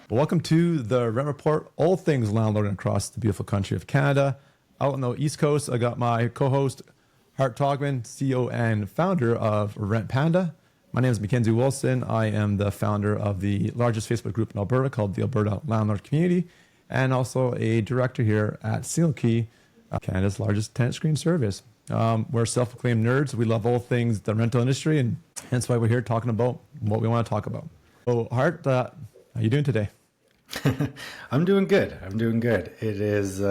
Welcome to the Rent Report, all things landlord across the beautiful country of Canada. Out on the East Coast, I got my co-host, Hart Togman, CEO and founder of Rent Panda. My name is MacKenzie Wilson. I am the founder of the largest Facebook group in Alberta called the Alberta Landlord Community, and also a director here at Single Key, Canada's largest tenant screen service. We're self-proclaimed nerds. We love all things the rental industry, and hence why we're here talking about what we want to talk about. So, Hart, how are you doing today? I'm doing good. It is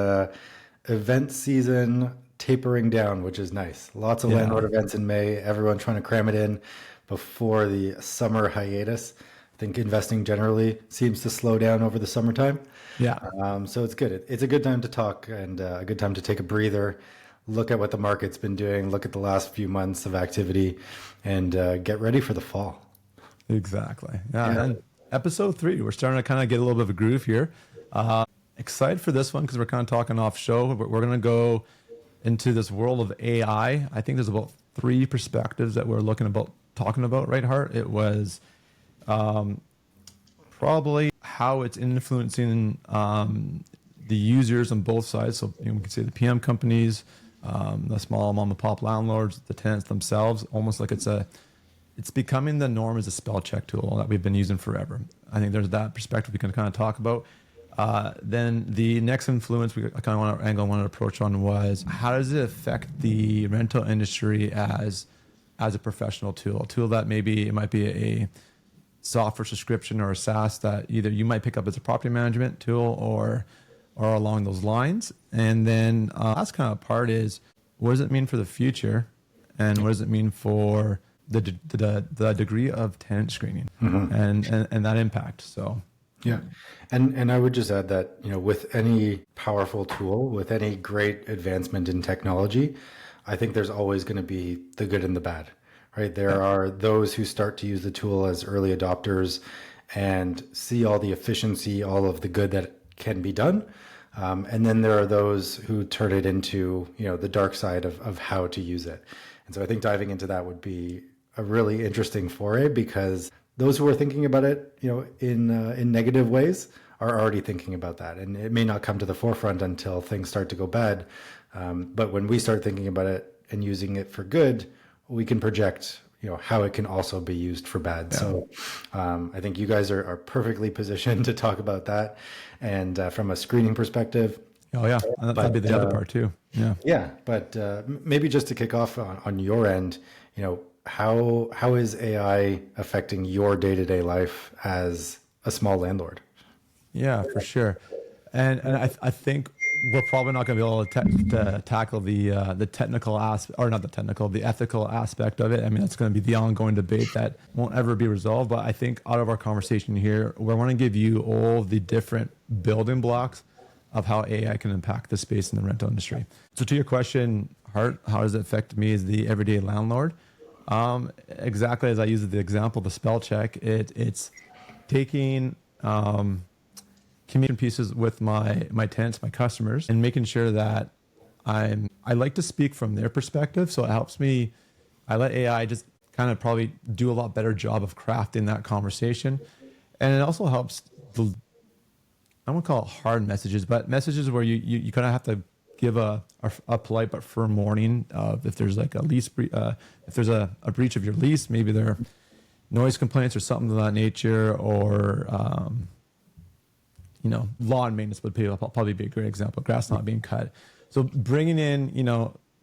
event season tapering down, which is nice. Lots of landlord events in May. Everyone trying to cram it in before the summer hiatus. I think investing generally seems to slow down over the summertime. Yeah. So it's good. It's a good time to talk and a good time to take a breather, look at what the market's been doing, look at the last few months of activity, and get ready for the fall. Exactly. Yeah. And episode 3, we're starting to kind of get a little bit of a groove here. Excited for this one because we're kind of talking off show. We're going to go into this world of AI. I think there's about 3 perspectives that we're talking about, right, Hart? It was probably how it's influencing the users on both sides. So we can say the PM companies, the small mom and pop landlords, the tenants themselves, almost like it's becoming the norm as a spell check tool that we've been using forever. I think there's that perspective we can kind of talk about. Then the next influence I kind of want to approach on was how does it affect the rental industry as a professional tool? A tool that maybe it might be a software subscription or a SaaS that either you might pick up as a property management tool or along those lines. And then last kind of part is what does it mean for the future, and what does it mean for the degree of tenant screening and that impact. So yeah. And I would just add that, with any powerful tool, with any great advancement in technology, I think there's always going to be the good and the bad, right? There are those who start to use the tool as early adopters and see all the efficiency, all of the good that can be done. And then there are those who turn it into, the dark side of how to use it. And so I think diving into that would be a really interesting foray, because those who are thinking about it, in negative ways are already thinking about that. And it may not come to the forefront until things start to go bad. But when we start thinking about it and using it for good, we can project, how it can also be used for bad. Yeah. So I think you guys are perfectly positioned to talk about that. And from a screening perspective. Oh yeah, that'd be the other part too. Yeah. Yeah, but maybe just to kick off on your end, how is AI affecting your day-to-day life as a small landlord? Yeah, for sure. And I think we're probably not going to be able to tackle the technical aspect, or not the technical, the ethical aspect of it. I mean, that's going to be the ongoing debate that won't ever be resolved. But I think out of our conversation here, we want to give you all the different building blocks of how AI can impact the space in the rental industry. So to your question, Hart, how does it affect me as the everyday landlord? Exactly as I used the example, the spell check, it's taking communication pieces with my tenants, my customers, and making sure that I like to speak from their perspective. So it helps me, I let AI just kind of probably do a lot better job of crafting that conversation. And it also helps I won't call it hard messages, but messages where you kind of have to give a polite but firm warning of if there's like a lease, if there's a breach of your lease, maybe there are noise complaints or something of that nature, or lawn maintenance would probably be a great example. Grass not being cut. So bringing in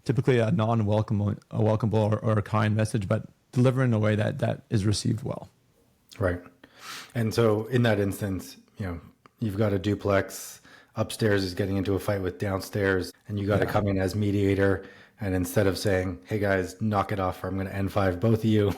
typically a welcomable or a kind message, but delivering in a way that is received well. Right. And so in that instance, you've got a duplex. Upstairs is getting into a fight with downstairs, and you got to come in as mediator. And instead of saying, "Hey guys, knock it off," or "I'm going to N5 both of you,"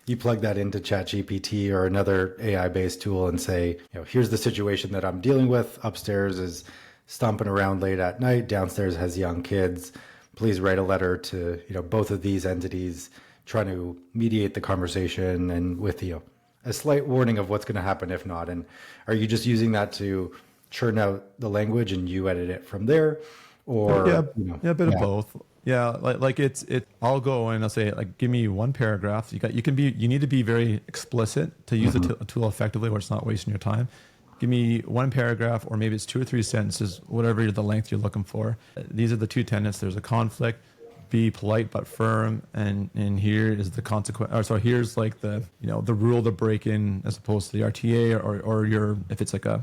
you plug that into ChatGPT or another AI-based tool and say, "Here's the situation that I'm dealing with. Upstairs is stomping around late at night. Downstairs has young kids. Please write a letter to both of these entities, trying to mediate the conversation, and with a slight warning of what's going to happen if not." And are you just using that to churn out the language and you edit it from there, or a bit of both? Yeah, like it's I'll go and I'll say, like, give me one paragraph. You need to be very explicit to use the tool effectively, where it's not wasting your time. give me one paragraph, or maybe it's 2 or 3 sentences, whatever the length you're looking for. These are the 2 tenants. There's a conflict. Be polite but firm, and here is the consequence. Or so here's like the the rule to break in, as opposed to the RTA, or your, if it's like a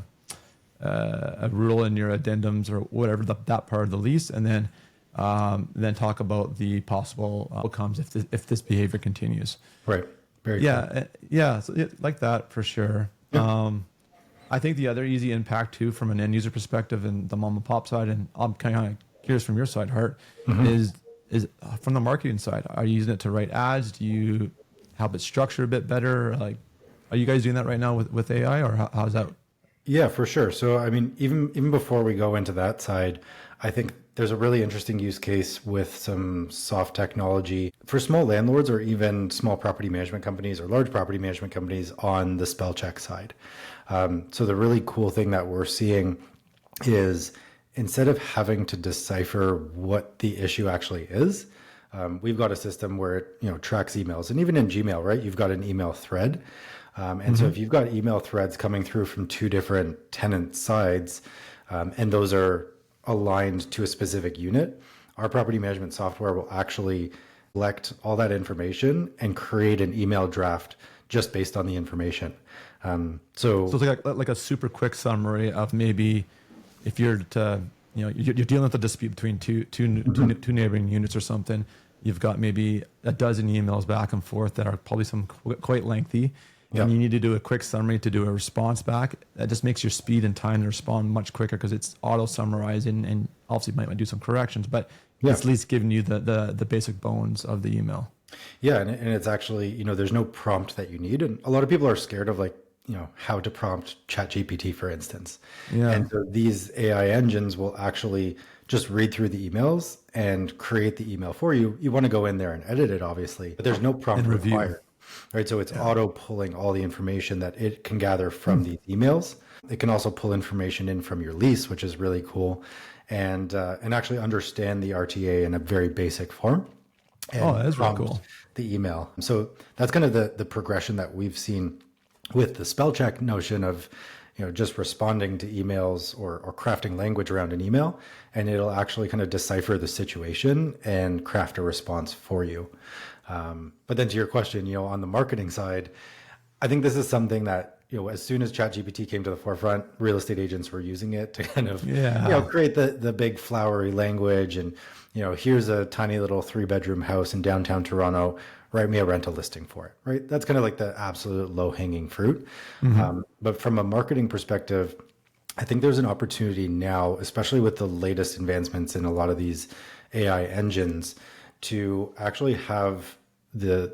rule in your addendums or whatever, that part of the lease, and then talk about the possible outcomes if this behavior continues. Right. Very cool. Yeah. So like that for sure. Yeah. I think the other easy impact too, from an end user perspective and the mom and pop side, and I'm kind of curious from your side, Hart, is from the marketing side. Are you using it to write ads? Do you help it structure a bit better? Like, are you guys doing that right now with AI, or how's that? Yeah, for sure. So, I mean, even before we go into that side, I think there's a really interesting use case with some soft technology for small landlords, or even small property management companies or large property management companies on the spell check side. So the really cool thing that we're seeing is, instead of having to decipher what the issue actually is, we've got a system where it tracks emails. And even in Gmail, right, you've got an email thread. And so if you've got email threads coming through from 2 different tenant sides, and those are aligned to a specific unit, our property management software will actually collect all that information and create an email draft just based on the information. So it's like a super quick summary of, maybe if you're to, you're dealing with a dispute between two neighboring units or something, you've got maybe a dozen emails back and forth that are probably some quite lengthy. Yep. And you need to do a quick summary to do a response back. That just makes your speed and time to respond much quicker, because it's auto summarizing, and obviously you might do some corrections, but it's at least giving you the basic bones of the email. Yeah. And it's actually, there's no prompt that you need. And a lot of people are scared of how to prompt ChatGPT, for instance. Yeah. And so these AI engines will actually just read through the emails and create the email for you. You want to go in there and edit it, obviously, but there's no prompt required. Right. So it's auto pulling all the information that it can gather from these emails. It can also pull information in from your lease, which is really cool, and actually understand the RTA in a very basic form. And that is really cool. The email. So that's kind of the progression that we've seen with the spell check notion of, just responding to emails or crafting language around an email, and it'll actually kind of decipher the situation and craft a response for you. But then to your question, on the marketing side, I think this is something that, as soon as ChatGPT came to the forefront, real estate agents were using it to kind of, create the big flowery language. And, here's a tiny little 3-bedroom house in downtown Toronto, write me a rental listing for it, right? That's kind of like the absolute low hanging fruit. But from a marketing perspective, I think there's an opportunity now, especially with the latest advancements in a lot of these AI engines, to actually have the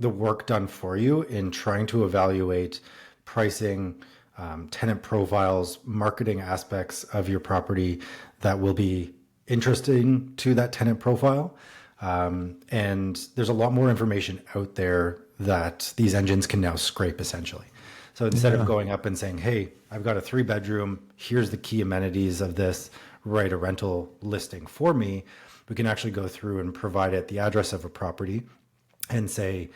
work done for you in trying to evaluate pricing, tenant profiles, marketing aspects of your property that will be interesting to that tenant profile. And there's a lot more information out there that these engines can now scrape, essentially. So instead of going up and saying, hey, I've got a 3-bedroom, here's the key amenities of this, write a rental listing for me, we can actually go through and provide it the address of a property and say,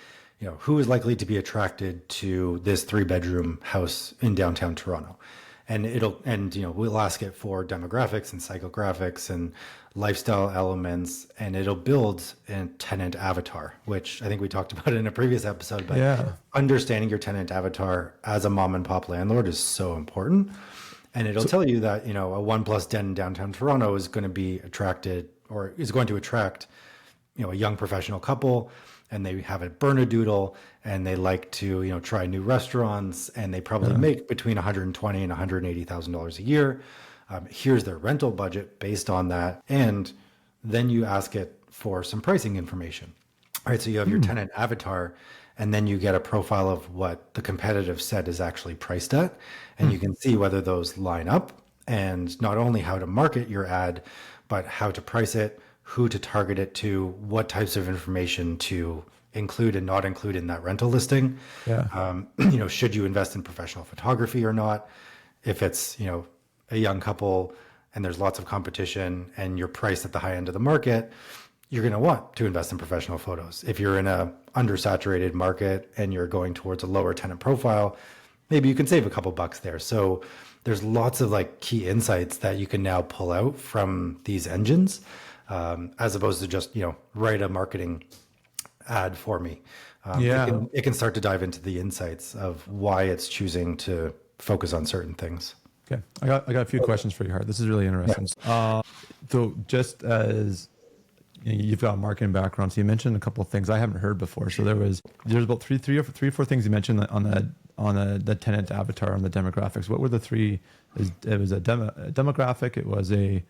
who is likely to be attracted to this 3-bedroom house in downtown Toronto. And we'll ask it for demographics and psychographics and lifestyle elements, and it'll build a tenant avatar, which I think we talked about in a previous episode. But understanding your tenant avatar as a mom and pop landlord is so important. And it'll tell you that, a 1+ den in downtown Toronto is going to be attracted, or is going to attract, a young professional couple, and they have a Bernedoodle, and they like to, try new restaurants, and they probably make between $120,000 and $180,000 a year. Here's their rental budget based on that. And then you ask it for some pricing information. All right. So you have your tenant avatar, and then you get a profile of what the competitive set is actually priced at. And you can see whether those line up, and not only how to market your ad, but how to price it, who to target it to, what types of information to include and not include in that rental listing. Should you invest in professional photography or not? If it's, a young couple and there's lots of competition and you're priced at the high end of the market, you're going to want to invest in professional photos. If you're in a undersaturated market and you're going towards a lower tenant profile, maybe you can save a couple bucks there. So there's lots of like key insights that you can now pull out from these engines, as opposed to just, write a marketing ad for me. It can start to dive into the insights of why it's choosing to focus on certain things. Okay, I got a few questions for you, Hart. This is really interesting. So just as you've got a marketing background, so you mentioned a couple of things I haven't heard before. So there's about three or four things you mentioned on the tenant avatar and the demographics. What were the three? It was a demographic. It was a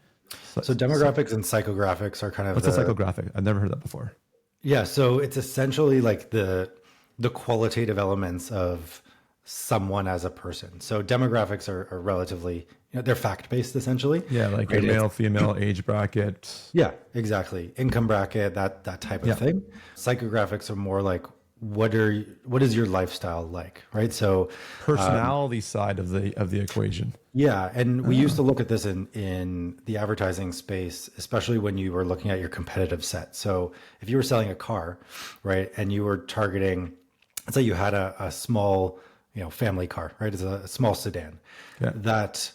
so demographics and psychographics are kind of what's a psychographic? I've never heard that before. Yeah, so it's essentially like the qualitative elements of someone as a person. So demographics are relatively, they're fact-based essentially. Yeah, like your male, female, age bracket. Yeah, exactly. Income bracket, that type of thing. Psychographics are more like what is your lifestyle like, right? So personality side of the equation. Yeah, and we used to look at this in the advertising space, especially when you were looking at your competitive set. So if you were selling a car, right, and you were targeting, let's say you had a small, family car, right? It's a small sedan. Yeah. That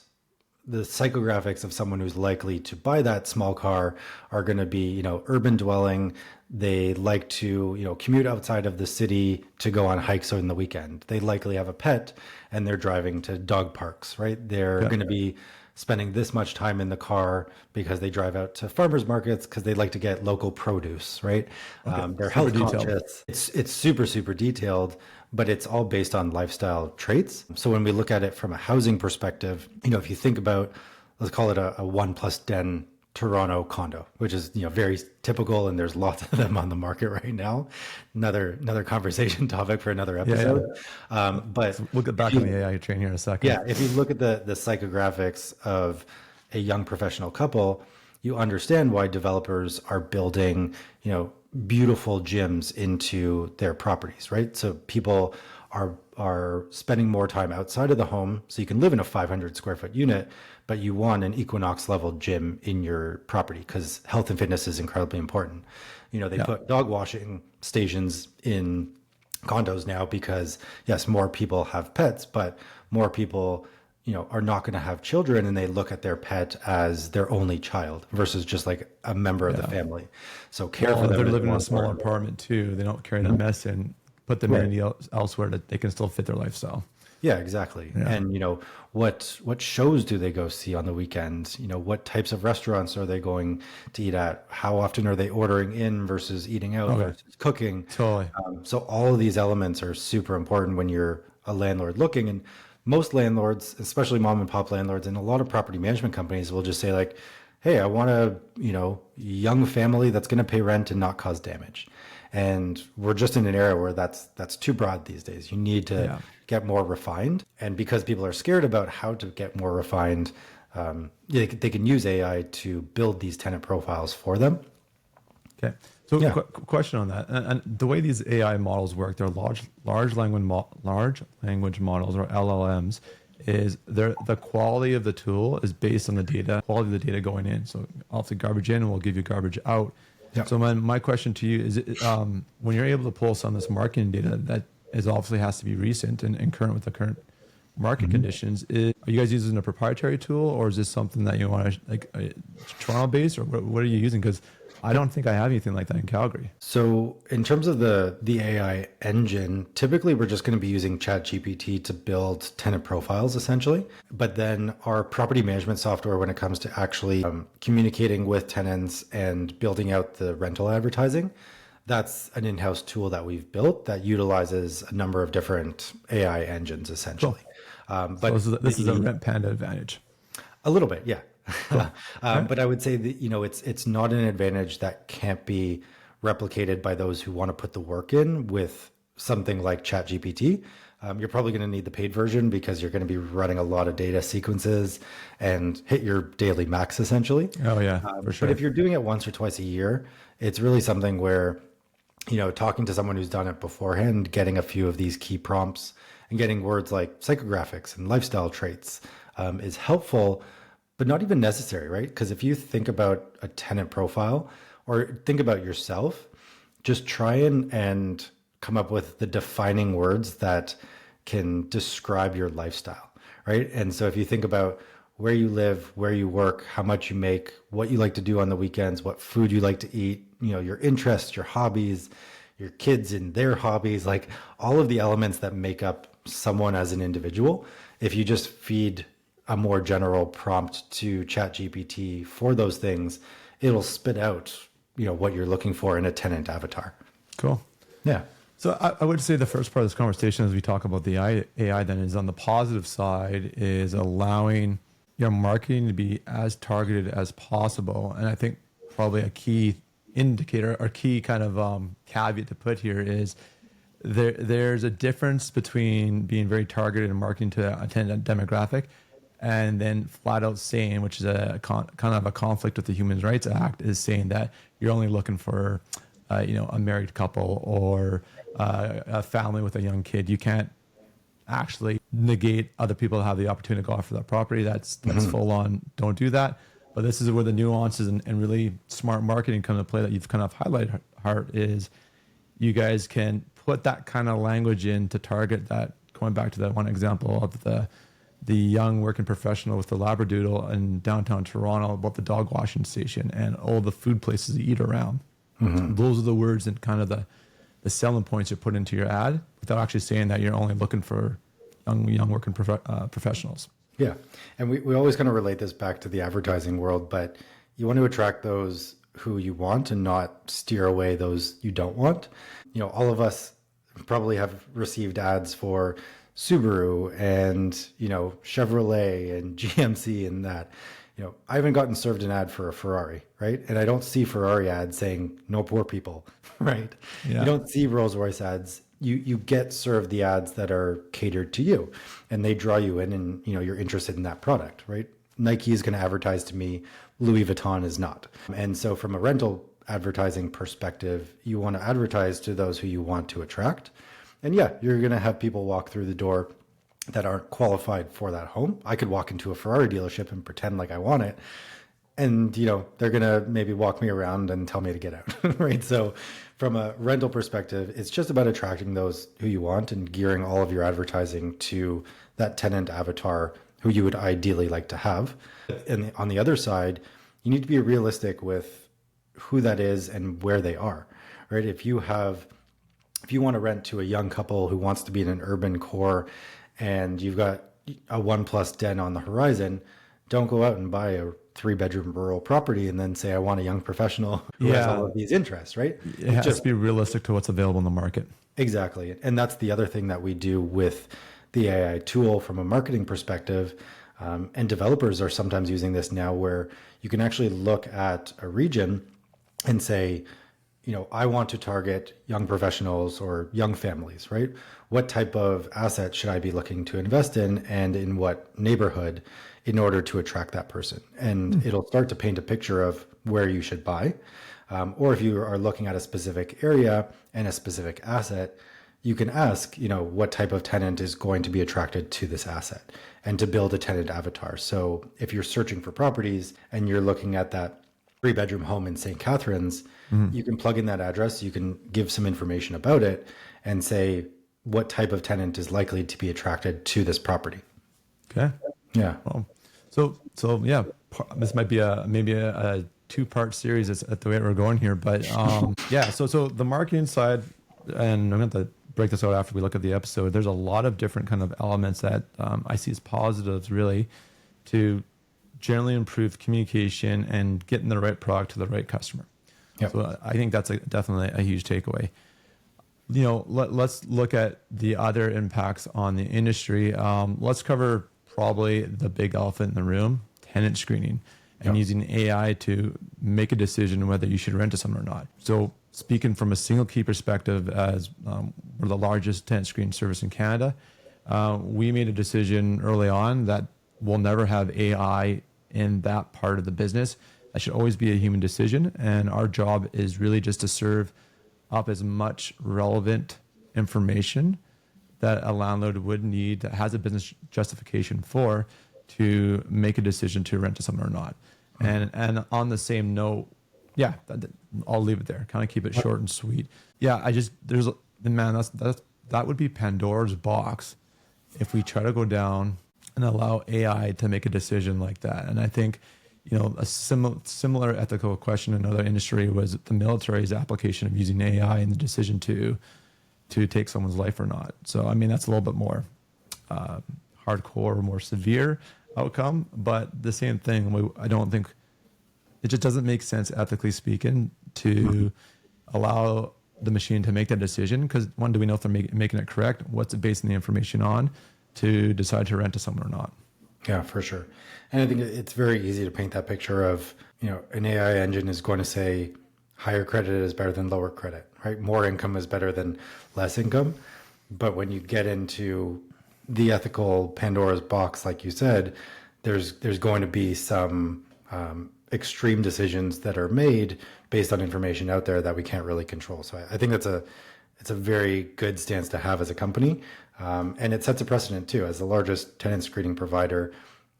the psychographics of someone who's likely to buy that small car are going to be, urban dwelling. They like to, commute outside of the city to go on hikes on the weekend. They likely have a pet and they're driving to dog parks, right? They're going to be spending this much time in the car because they drive out to farmers markets because they like to get local produce, right? They're health conscious. It's super, super detailed, but it's all based on lifestyle traits. So when we look at it from a housing perspective, if you think about, let's call it a 1+ den Toronto condo, which is, very typical, and there's lots of them on the market right now. Another conversation topic for another episode. But so we'll get back on the AI train here in a second. Yeah, if you look at the psychographics of a young professional couple, you understand why developers are building, beautiful gyms into their properties, right? So people are spending more time outside of the home, so you can live in a 500 square foot unit, but you want an Equinox level gym in your property because health and fitness is incredibly important. They put dog washing stations in condos now because yes, more people have pets, but more people, are not going to have children, and they look at their pet as their only child versus just like a member of the family. So care for them. They're living in a small apartment too. They don't carry that mess in. Put them elsewhere that they can still fit their lifestyle. Yeah, exactly. Yeah. And what shows do they go see on the weekend? What types of restaurants are they going to eat at? How often are they ordering in versus eating out versus cooking? Totally. So all of these elements are super important when you're a landlord looking. And most landlords, especially mom and pop landlords, and a lot of property management companies will just say like, hey, I want a young family that's going to pay rent and not cause damage. And we're just in an era where that's too broad these days. You need to get more refined. And because people are scared about how to get more refined, they can use AI to build these tenant profiles for them. Okay. So question on that. And the way these AI models work, they're large language models, or LLMs, is the quality of the tool is based on the quality of the data going in. So obviously garbage in will give you garbage out. Yep. So my question to you is, when you're able to pull some of this marketing data that obviously has to be recent and current with the current market conditions, are you guys using a proprietary tool, or is this something that you want to like Toronto based, or what are you using? Because I don't think I have anything like that in Calgary. So in terms of the AI engine, typically we're just going to be using ChatGPT to build tenant profiles essentially. But then our property management software, when it comes to actually communicating with tenants and building out the rental advertising, that's an in-house tool that we've built that utilizes a number of different AI engines essentially. Cool. But so this is a Rent Panda advantage. A little bit, yeah. Cool. But I would say that, it's not an advantage that can't be replicated by those who want to put the work in with something like ChatGPT. You're probably going to need the paid version because you're going to be running a lot of data sequences and hit your daily max essentially. Oh yeah, for sure. But if you're doing it once or twice a year, it's really something where, talking to someone who's done it beforehand, getting a few of these key prompts and getting words like psychographics and lifestyle traits is helpful, but not even necessary, right? Because if you think about a tenant profile or think about yourself, just try and come up with the defining words that can describe your lifestyle, right? And so if you think about where you live, where you work, how much you make, what you like to do on the weekends, what food you like to eat, your interests, your hobbies, your kids and their hobbies, like all of the elements that make up someone as an individual, if you just feed a more general prompt to ChatGPT for those things, it'll spit out, what you're looking for in a tenant avatar. Cool. Yeah. So I would say the first part of this conversation as we talk about the AI then is on the positive side is allowing your marketing to be as targeted as possible. And I think probably a key indicator or key kind of caveat to put here is there's a difference between being very targeted and marketing to a tenant demographic and then flat out saying, which is a kind of a conflict with the Human Rights Act, is saying that you're only looking for a married couple or a family with a young kid. You can't actually negate other people that have the opportunity to go after that property. That's full on. Don't do that. But this is where the nuances and really smart marketing come into play that you've kind of highlighted, Hart, is you guys can put that kind of language in to target that. Going back to that one example of the young working professional with the Labradoodle in downtown Toronto about the dog washing station and all the food places to eat around. Those are the words and kind of the selling points you put into your ad without actually saying that you're only looking for young working professionals. Yeah. And we always kind of relate this back to the advertising world, but you want to attract those who you want and not steer away those you don't want. All of us probably have received ads for Subaru and, Chevrolet and GMC and that. I haven't gotten served an ad for a Ferrari, right? And I don't see Ferrari ads saying no poor people, right? Yeah. You don't see Rolls-Royce ads. You get served the ads that are catered to you and they draw you in and, you're interested in that product, right? Nike is going to advertise to me, Louis Vuitton is not. And so from a rental advertising perspective, you want to advertise to those who you want to attract. And yeah, you're going to have people walk through the door that aren't qualified for that home. I could walk into a Ferrari dealership and pretend like I want it. And, they're going to maybe walk me around and tell me to get out, right? So from a rental perspective, it's just about attracting those who you want and gearing all of your advertising to that tenant avatar who you would ideally like to have. And on the other side, you need to be realistic with who that is and where they are, right? If you want to rent to a young couple who wants to be in an urban core and you've got a 1+ den on the horizon, don't go out and buy a 3-bedroom rural property and then say, I want a young professional who has all of these interests, right? It has to be realistic to what's available in the market. Exactly. And that's the other thing that we do with the AI tool from a marketing perspective. And developers are sometimes using this now where you can actually look at a region and say, I want to target young professionals or young families, right? What type of asset should I be looking to invest in and in what neighborhood in order to attract that person? And it'll start to paint a picture of where you should buy. Or if you are looking at a specific area and a specific asset, you can ask, what type of tenant is going to be attracted to this asset and to build a tenant avatar. So if you're searching for properties and you're looking at that 3-bedroom home in St. Catharines, you can plug in that address, you can give some information about it and say what type of tenant is likely to be attracted to this property. Okay. Yeah. Well, so yeah, this might be maybe a 2-part series at the way we're going here, but yeah. So the marketing side, and I'm going to break this out after we look at the episode. There's a lot of different kind of elements that I see as positives, really, to generally improve communication and getting the right product to the right customer. Yep. So I think that's definitely a huge takeaway. Let's look at the other impacts on the industry. Let's cover probably the big elephant in the room, tenant screening, and using AI to make a decision whether you should rent to someone or not. So speaking from a single key perspective, as we're the largest tenant screening service in Canada, we made a decision early on that we'll never have AI in that part of the business. That should always be a human decision. And our job is really just to serve up as much relevant information that a landlord would need, that has a business justification for, to make a decision to rent to someone or not. And on the same note, yeah, I'll leave it there. Kind of keep it short and sweet. Yeah, that would be Pandora's box if we try to go down and allow AI to make a decision like that. And I think, a similar ethical question in another industry was the military's application of using AI in the decision to take someone's life or not. So, I mean, that's a little bit more hardcore, more severe outcome, but the same thing. I don't think it just doesn't make sense, ethically speaking, to allow the machine to make that decision. Because one, do we know if they're making it correct? What's it basing the information on to decide to rent to someone or not? Yeah, for sure. And I think it's very easy to paint that picture of, an AI engine is going to say higher credit is better than lower credit, right? More income is better than less income. But when you get into the ethical Pandora's box, like you said, there's going to be some extreme decisions that are made based on information out there that we can't really control. So I think it's a very good stance to have as a company. And it sets a precedent too. As the largest tenant screening provider,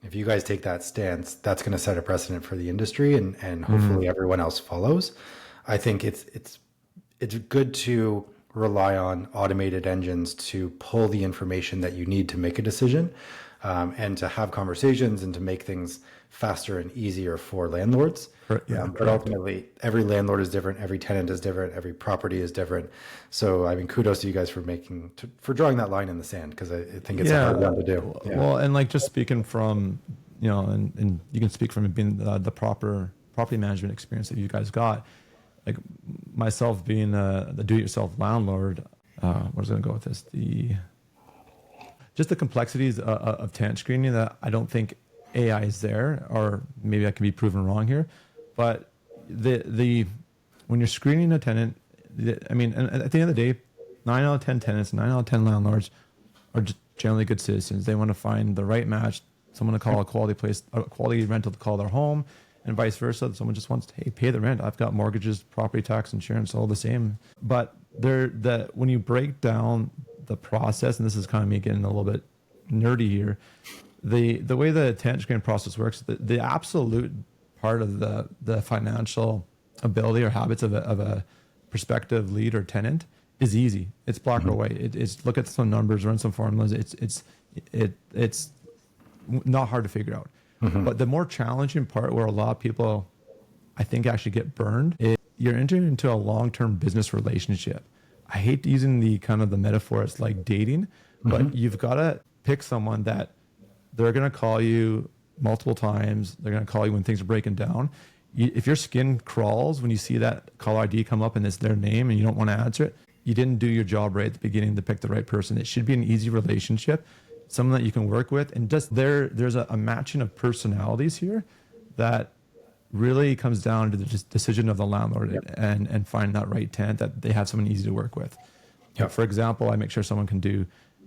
if you guys take that stance, that's going to set a precedent for the industry, and hopefully everyone else follows. I think it's good to rely on automated engines to pull the information that you need to make a decision, and to have conversations and to make things faster and easier for landlords. But ultimately, every landlord is different, every tenant is different, every property is different. So, I mean, kudos to you guys for drawing that line in the sand, because I think it's a hard one to do. Yeah. Well, and like just speaking from, and you can speak from being the proper property management experience that you guys got. Like myself being the do-it-yourself landlord, where was I going to go with this? Just the complexities of tenant screening that I don't think AI is there, or maybe I can be proven wrong here, but when you're screening a tenant, I mean, and at the end of the day, 9 out of 10 tenants, 9 out of 10 landlords are just generally good citizens. They want to find the right match, someone to call a quality rental to call their home, and vice versa. Someone just wants to, hey, pay the rent. I've got mortgages, property tax, insurance, all the same. But when you break down the process, and this is kind of me getting a little bit nerdy here, the way the tenant screening process works, the absolute part of the financial ability or habits of a prospective lead or tenant is easy. It's black or white. It's look at some numbers, run some formulas. It's not hard to figure out. But the more challenging part, where a lot of people, I think, actually get burned, is you're entering into a long-term business relationship. I hate using the metaphor, it's like dating, but you've got to pick someone that they're going to call you multiple times. They're going to call you when things are breaking down. If your skin crawls when you see that call ID come up and it's their name and you don't want to answer it, you didn't do your job right at the beginning to pick the right person. It should be an easy relationship, someone that you can work with. And just there's a matching of personalities here that really comes down to the decision of the landlord. Yep. and find that right tenant that they have someone easy to work with. Yep. For example, I make sure someone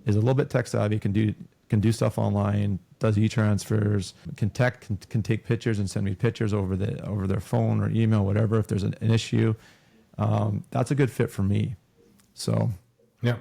is a little bit tech savvy, can do stuff online, does e-transfers, can take pictures and send me pictures over their phone or email, whatever, if there's an issue. That's a good fit for me. So yeah.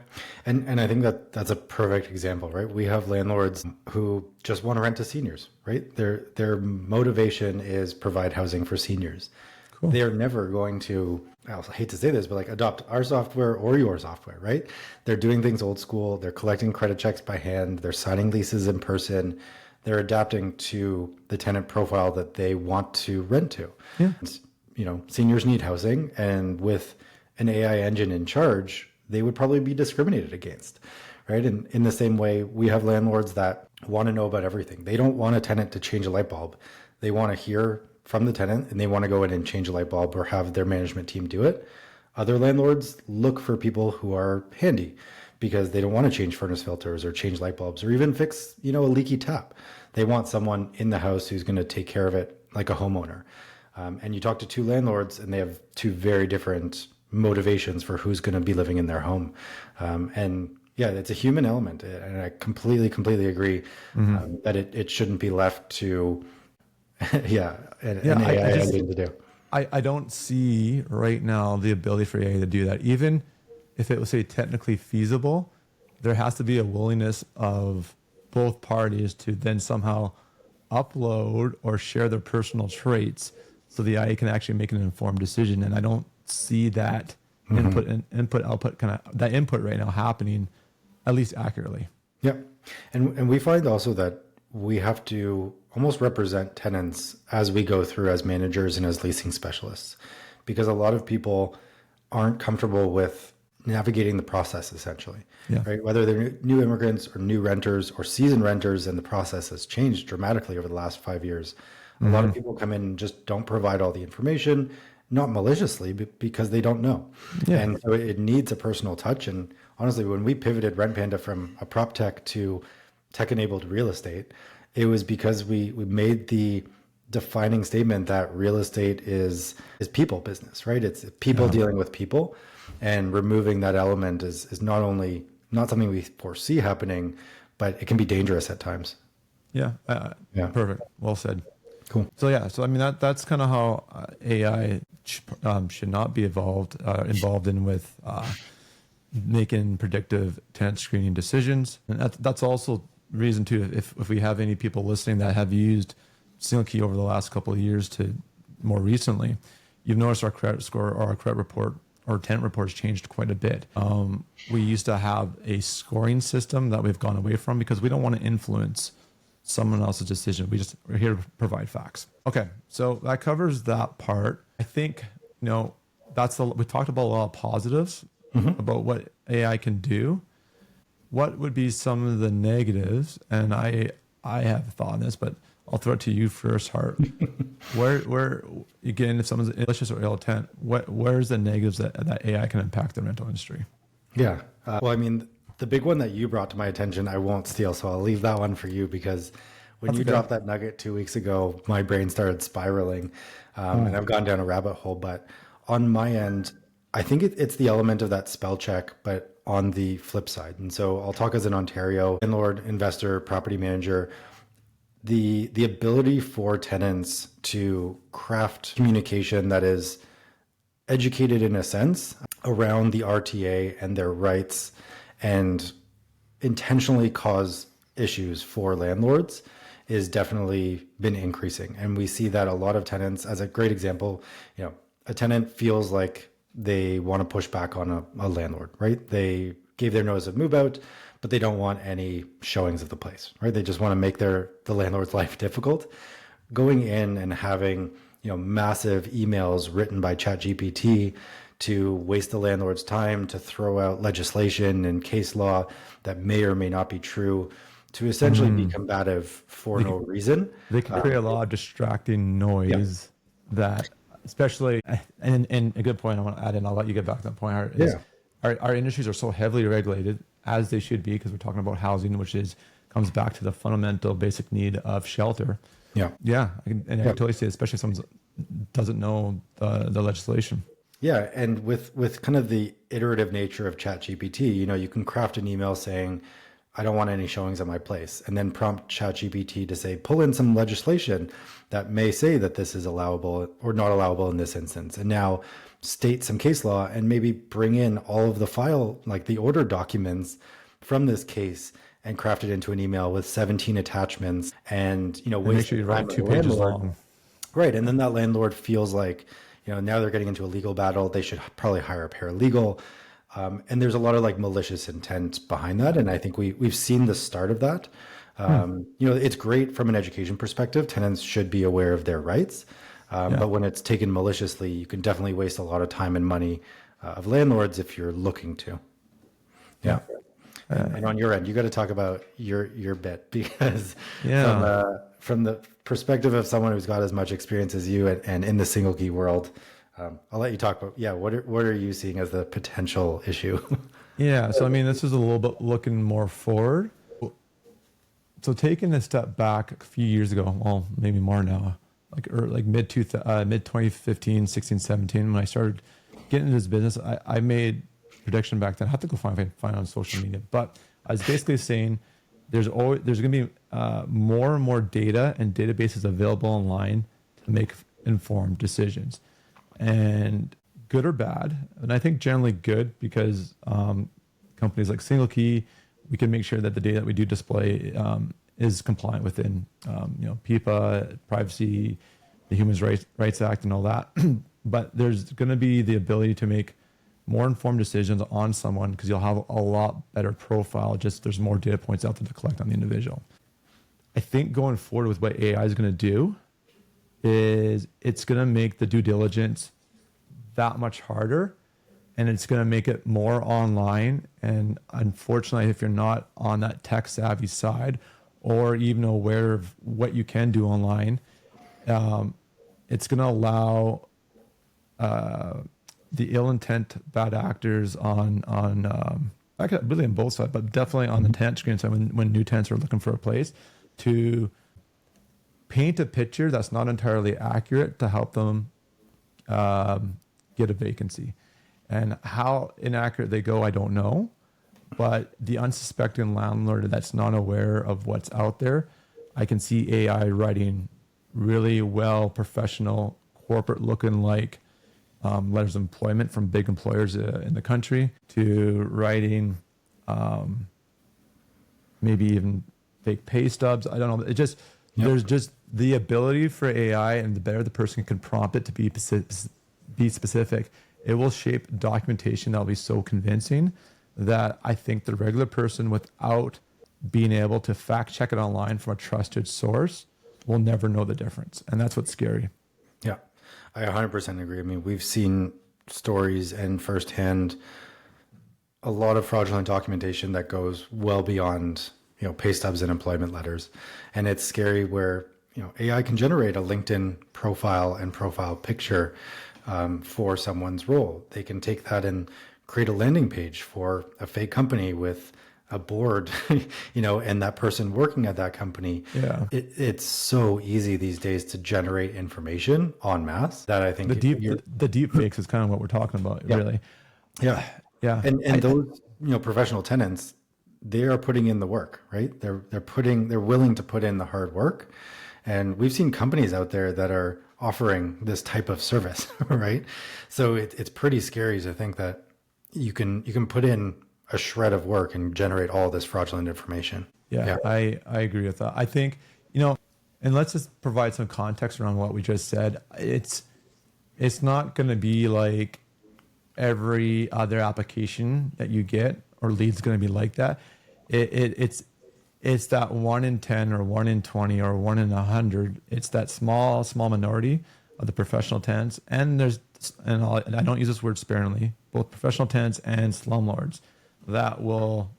And I think that's a perfect example, right? We have landlords who just want to rent to seniors, right? Their motivation is provide housing for seniors. Cool. They're never going to, I hate to say this, but like adopt our software or your software, right? They're doing things old school. They're collecting credit checks by hand. They're signing leases in person. They're adapting to the tenant profile that they want to rent to. Yeah. And, seniors need housing, and with an AI engine in charge, they would probably be discriminated against, right? And in the same way, we have landlords that want to know about everything. They don't want a tenant to change a light bulb. They want to hear from the tenant and they want to go in and change a light bulb or have their management team do it. Other landlords look for people who are handy because they don't want to change furnace filters or change light bulbs or even fix, a leaky tap. They want someone in the house who's going to take care of it like a homeowner. And you talk to two landlords and they have two very different motivations for who's going to be living in their home. And yeah, it's a human element. And I completely agree that it shouldn't be left to, an AI engine to do. I don't see right now the ability for AI to do that. Even if it was, say, technically feasible, there has to be a willingness of both parties to then somehow upload or share their personal traits so the AI can actually make an informed decision. And I don't see that input output that input right now happening, at least accurately. Yeah. And we find also that we have to almost represent tenants as we go through as managers and as leasing specialists, because a lot of people aren't comfortable with navigating the process essentially, Yeah. right? Whether they're new immigrants or new renters or seasoned renters, and the process has changed dramatically over the last 5 years. A lot of people come in and just don't provide all the information, not maliciously, but because they don't know. Yeah. And so it needs a personal touch. And honestly, when we pivoted Rent Panda from a prop tech to tech-enabled real estate, it was because we made the defining statement that real estate is people business, right? It's people dealing with people, and removing that element is not only not something we foresee happening, but it can be dangerous at times. Yeah. Yeah. Perfect. Well said. Cool. So yeah, so I mean that's kind of how AI should not be involved in with making predictive tenant screening decisions, and that's also reason too. If we have any people listening that have used Single Key over the last couple of years to more recently, you've noticed our credit score or our credit report or tenant reports changed quite a bit. We used to have a scoring system that we've gone away from because we don't want to influence someone else's decision. We're here to provide facts. Okay, so that covers that part. I think we talked about a lot of positives about what AI can do. What would be some of the negatives? And I have a thought on this, but I'll throw it to you first, Hart. where again, if someone's malicious or ill intent, where's the negatives that AI can impact the rental industry? Yeah. Well, I mean, the big one that you brought to my attention, I won't steal, so I'll leave that one for you, because when you dropped that nugget 2 weeks ago, my brain started spiraling, and I've gone down a rabbit hole. But on my end, I think it's the element of that spell check, but on the flip side. And so I'll talk as an Ontario landlord, investor, property manager. The ability for tenants to craft communication that is educated in a sense around the RTA and their rights, and intentionally cause issues for landlords, is definitely been increasing. And we see that a lot of tenants, as a great example, a tenant feels like they want to push back on a landlord, right? They gave their notice of move out, but they don't want any showings of the place, right? They just want to make the landlord's life difficult. Going in and having, massive emails written by ChatGPT to waste the landlord's time, to throw out legislation and case law that may or may not be true, to essentially be combative for no reason. They can create a lot of distracting noise that, especially, and a good point I want to add in, I'll let you get back to that point, Hart, is our industries are so heavily regulated, as they should be, because we're talking about housing, which comes back to the fundamental basic need of shelter. Yeah. Yeah. I can totally see it, especially if someone doesn't know the legislation. Yeah. And with kind of the iterative nature of ChatGPT, you can craft an email saying, I don't want any showings at my place, and then prompt ChatGPT to say, pull in some legislation that may say that this is allowable or not allowable in this instance. And now state some case law and maybe bring in all of the file, like the order documents from this case, and craft it into an email with 17 attachments, and make sure you write 2 pages long. Right. And then that landlord feels like, now they're getting into a legal battle. They should probably hire a paralegal. And there's a lot of malicious intent behind that. And I think we've seen the start of that. It's great from an education perspective. Tenants should be aware of their rights. But when it's taken maliciously, you can definitely waste a lot of time and money of landlords if you're looking to. Yeah. And on your end, you got to talk about your bit, because from the perspective of someone who's got as much experience as you and in the single key world, I'll let you talk about, what are you seeing as the potential issue? Yeah. So, I mean, this is a little bit looking more forward. So taking a step back a few years ago, well, maybe more now, mid 2015, 16, 17, when I started getting into this business, I made a prediction back then. I have to go find on social media, but I was basically saying there's going to be more and more data and databases available online to make informed decisions, and good or bad. And I think generally good, because companies like Single Key, we can make sure that the data that we do display is compliant within PIPA, privacy, the Human Rights Act, and all that. But there's going to be the ability to make more informed decisions on someone because you'll have a lot better profile. Just there's more data points out there to collect on the individual. I think going forward with what AI is going to do is it's going to make the due diligence that much harder, and it's going to make it more online. And unfortunately, if you're not on that tech savvy side or even aware of what you can do online, it's going to allow the ill intent bad actors on really on both sides, but definitely on the tenant screen side when new tenants are looking for a place to paint a picture that's not entirely accurate to help them get a vacancy. And how inaccurate they go, I don't know. But the unsuspecting landlord that's not aware of what's out there, I can see AI writing really well, professional, corporate looking like letters of employment from big employers in the country to writing maybe even fake pay stubs. I don't know. It just, there's just the ability for AI, and the better the person can prompt it to be specific, it will shape documentation that'll be so convincing that I think the regular person, without being able to fact check it online from a trusted source, will never know the difference. And that's what's scary. Yeah, I 100% agree. I mean, we've seen stories and firsthand a lot of fraudulent documentation that goes well beyond, pay stubs and employment letters. And it's scary where, AI can generate a LinkedIn profile and profile picture for someone's role. They can take that and create a landing page for a fake company with a board, and that person working at that company. Yeah. It's so easy these days to generate information en masse that I think the deep fakes is kind of what we're talking about, really. Yeah. Yeah. And those, professional tenants, they are putting in the work, right? They're willing to put in the hard work. And we've seen companies out there that are offering this type of service, right? So it's pretty scary to think that you can put in a shred of work and generate all this fraudulent information. Yeah. I agree with that. I think, and let's just provide some context around what we just said. It's not going to be like every other application that you get or lead's going to be like that. It's that 1 in 10 or 1 in 20 or 1 in 100. It's that small minority of the professional tenants. And I don't use this word sparingly, both professional tenants and slumlords that will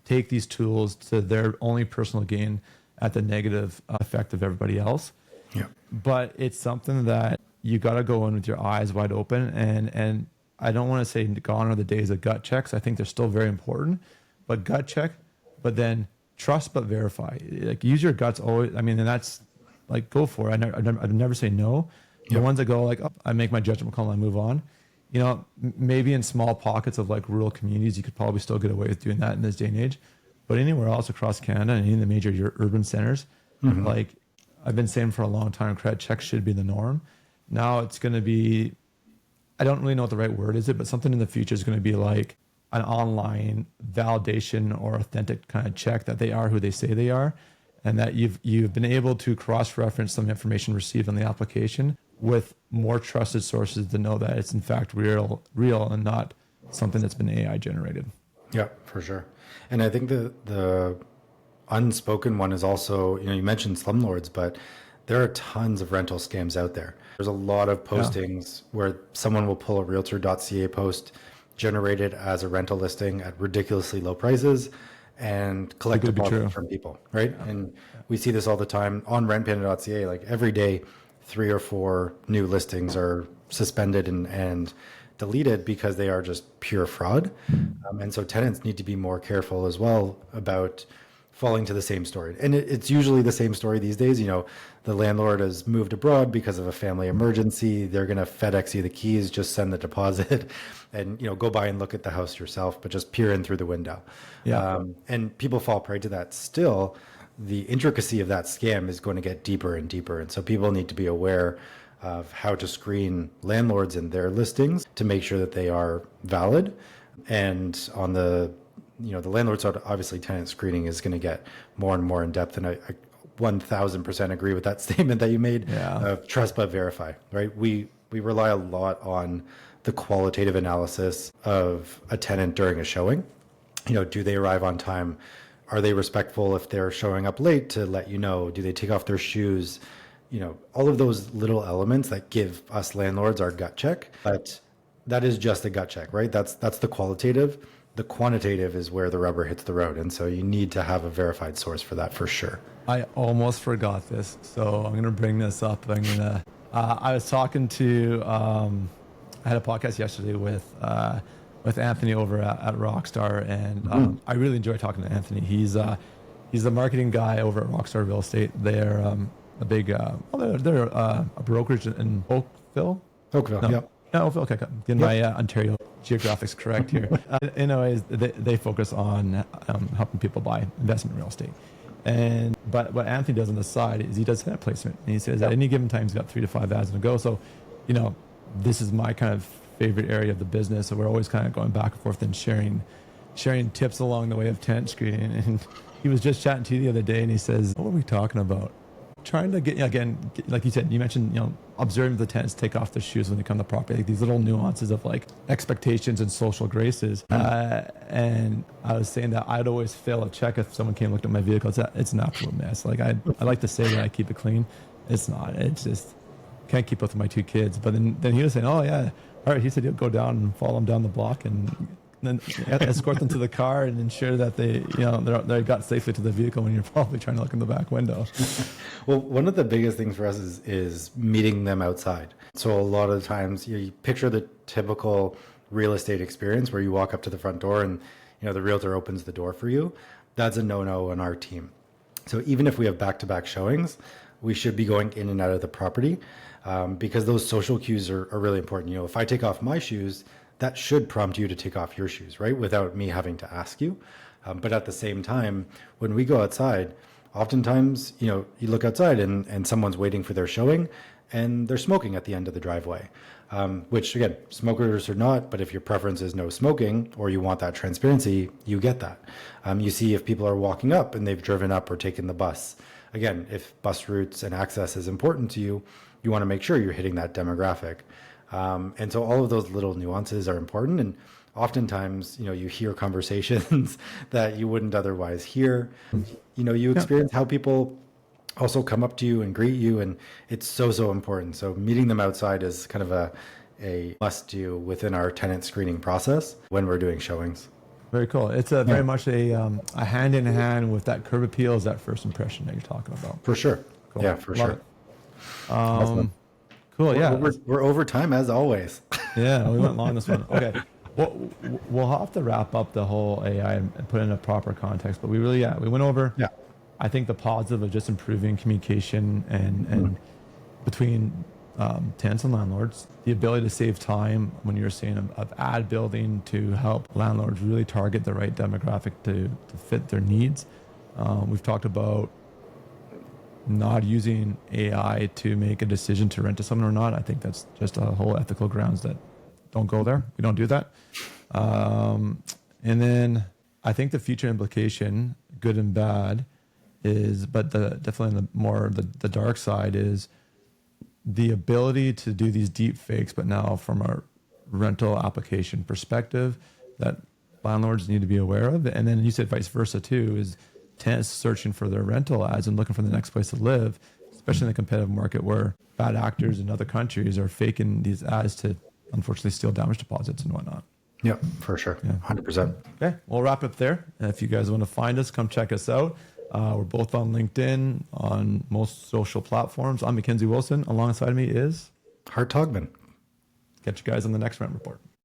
take these tools to their only personal gain at the negative effect of everybody else. Yeah. But it's something that you got to go in with your eyes wide open. And I don't want to say gone are the days of gut checks. I think they're still very important, but gut check, but then trust but verify. Like, use your guts always. I mean, and that's like, go for it. I'd never say no. The ones that go like, oh, I make my judgment call and I move on. Maybe in small pockets of like rural communities, you could probably still get away with doing that in this day and age. But anywhere else across Canada and in the major urban centers, like I've been saying for a long time, credit checks should be the norm. Now it's going to be, I don't really know what the right word is, but something in the future is going to be like an online validation or authentic kind of check that they are who they say they are, and that you've been able to cross-reference some information received on the application with more trusted sources to know that it's in fact real and not something that's been AI generated. Yeah, for sure. And I think the unspoken one is also, you mentioned slumlords, but there are tons of rental scams out there. There's a lot of postings where someone will pull a realtor.ca post generated as a rental listing at ridiculously low prices and collect deposits from people, right? And we see this all the time on rentpanda.ca. Like every day, 3 or 4 new listings are suspended and deleted because they are just pure fraud. And so tenants need to be more careful as well about falling to the same story. And it's usually the same story these days. The landlord has moved abroad because of a family emergency. They're going to FedEx you the keys, just send the deposit and, go by and look at the house yourself, but just peer in through the window. Yeah. And people fall prey to that. Still, the intricacy of that scam is going to get deeper and deeper. And so people need to be aware of how to screen landlords in their listings to make sure that they are valid. And on the landlord side, obviously tenant screening is going to get more and more in depth. And I 1000% agree with that statement that you made. Trust but verify, right? We rely a lot on the the qualitative analysis of a tenant during a showing. Do they arrive on time? Are they respectful if they're showing up late to let you know? Do they take off their shoes? All of those little elements that give us landlords our gut check. But that is just a gut check, right? That's the qualitative. The quantitative is where the rubber hits the road. And so you need to have a verified source for that for sure. I almost forgot this, so I'm going to bring this up. I was talking to, I had a podcast yesterday with Anthony over at Rockstar, and I really enjoy talking to Anthony. He's the marketing guy over at Rockstar Real Estate. They're a big, they're a brokerage in Oakville. Oakville, no. Yep. No, Oakville, okay. Getting my Ontario geographics correct here. Anyways, they focus on helping people buy investment real estate. But what Anthony does on the side is he does tenant placement. And he says at any given time he's got 3 to 5 ads to go. So, this is my kind of favorite area of the business. So we're always kind of going back and forth and sharing tips along the way of tenant screening. And he was just chatting to you the other day and he says, what are we talking about? Trying to get, again, like you said, you mentioned, observing the tenants take off their shoes when they come to the property, like these little nuances of like expectations and social graces. And I was saying that I'd always fail a check if someone came and looked at my vehicle. It's an absolute mess. Like I like to say that I keep it clean. It's not. It's just can't keep up with my 2 kids. But then he was saying, oh yeah, all right. He said he'll go down and follow them down the block and then escort them to the car and ensure that they got safely to the vehicle when you're probably trying to look in the back window. Well, one of the biggest things for us is meeting them outside. So a lot of times you picture the typical real estate experience where you walk up to the front door and the realtor opens the door for you. That's a no-no on our team. So even if we have back-to-back showings, we should be going in and out of the property because those social cues are really important. If I take off my shoes, that should prompt you to take off your shoes, right? Without me having to ask you. But at the same time, when we go outside, oftentimes, you look outside and someone's waiting for their showing and they're smoking at the end of the driveway, which again, smokers or not, but if your preference is no smoking or you want that transparency, you get that. You see if people are walking up and they've driven up or taken the bus. Again, if bus routes and access is important to you, you want to make sure you're hitting that demographic. And so all of those little nuances are important. And oftentimes, you hear conversations that you wouldn't otherwise hear. You experience how people also come up to you and greet you. And it's so important. So meeting them outside is kind of a must do within our tenant screening process when we're doing showings. Very cool. It's very much a hand in hand with that curb appeal is that first impression that you're talking about. For sure. Cool. Yeah, for sure. Awesome. Cool. Yeah. We're over time as always. Yeah, we went long this one. Okay. We'll have to wrap up the whole AI and put it in a proper context, but we went over. Yeah. I think the positive of just improving communication and between tenants and landlords, the ability to save time when you're saying of ad building to help landlords really target the right demographic to fit their needs. We've talked about not using AI to make a decision to rent to someone or not. I think that's just a whole ethical grounds that don't go there. We don't do that. And then I think the future implication, good and bad, is, but definitely the dark side is the ability to do these deep fakes, but now from a rental application perspective that landlords need to be aware of. And then you said vice versa too, is tenants searching for their rental ads and looking for the next place to live, especially in a competitive market where bad actors in other countries are faking these ads to unfortunately steal damage deposits and whatnot. Yeah, for sure. Yeah. 100%. Okay, we'll wrap up there. If you guys want to find us, come check us out. We're both on LinkedIn, on most social platforms. I'm MacKenzie Wilson. Alongside me is Hart Togman. Catch you guys on the next Rent Report.